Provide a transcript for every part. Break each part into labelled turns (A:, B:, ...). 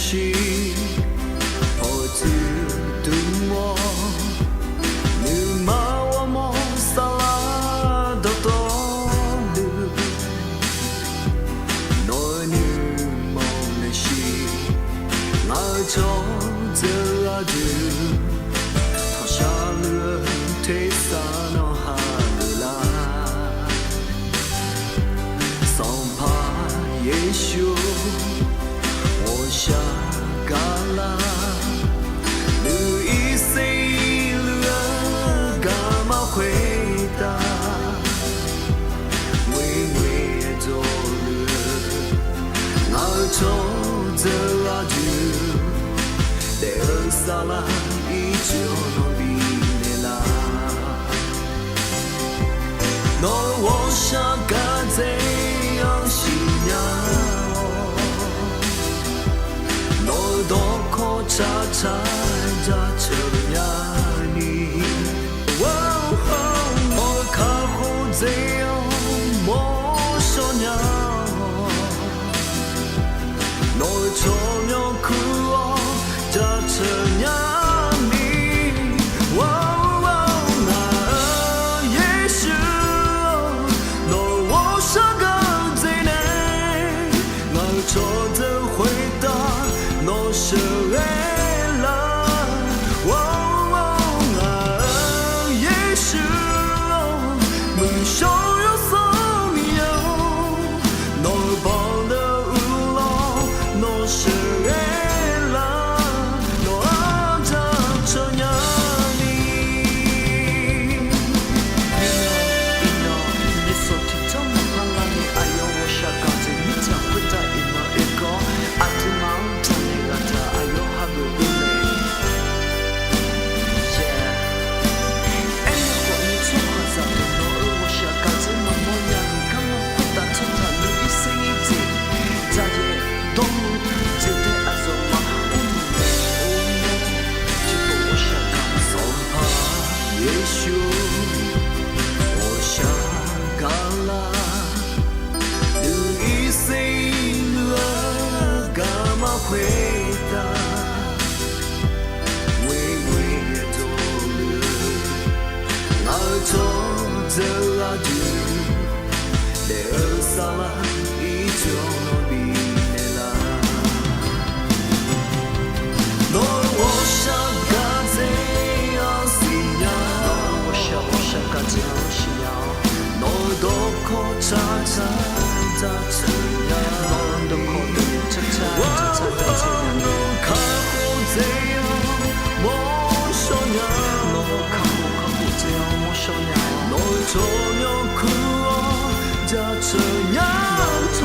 A: 心，我知道我，你骂我么萨拉的多路，我你梦的心，我做这阿杜，他下了推萨诺哈鲁拉，桑帕耶稣。下嘎啦，路易谁路干嘛回答？为为做路，我做这阿杜，得尔萨拉一就诺比内拉，诺我下嘎这样信仰。どこちゃちゃじゃちゃやに我卡乎这样莫说呀我从有苦哦这这呀你那也是我我是个这呢我做的回答no se vela, Yesu, 梦想有什么样？那帮的乌龙，no se vela, no ada这样你。你说听着我喊了你，哎呦我想搞这你讲不在一个一个，阿提毛。回答，微微做了，我做这阿杜，得尔萨拉一就诺比内拉，诺我想嘎这样信仰，我想嘎这样信仰，诺多可查查查查呀，诺多可查查。我卡乎这样莫说呀，我卡乎这样莫说呀，我做有苦哦，这这样你，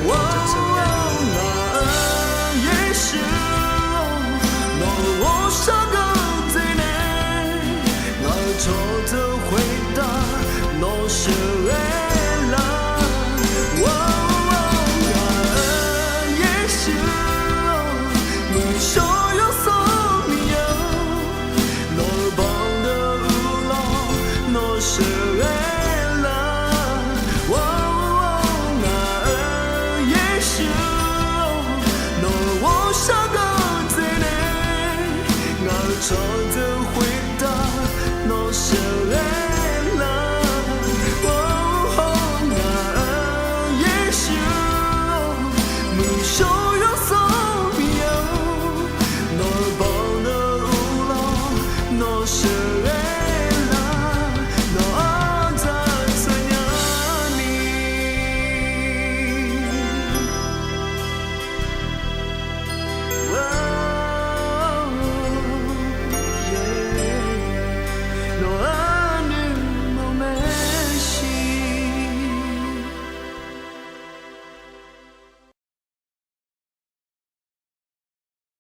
A: 我也是，我是个这呢，我做的回答，我是为了。所有所有，我帮的乌龙，我是为了我也是，我想个这呢，我做。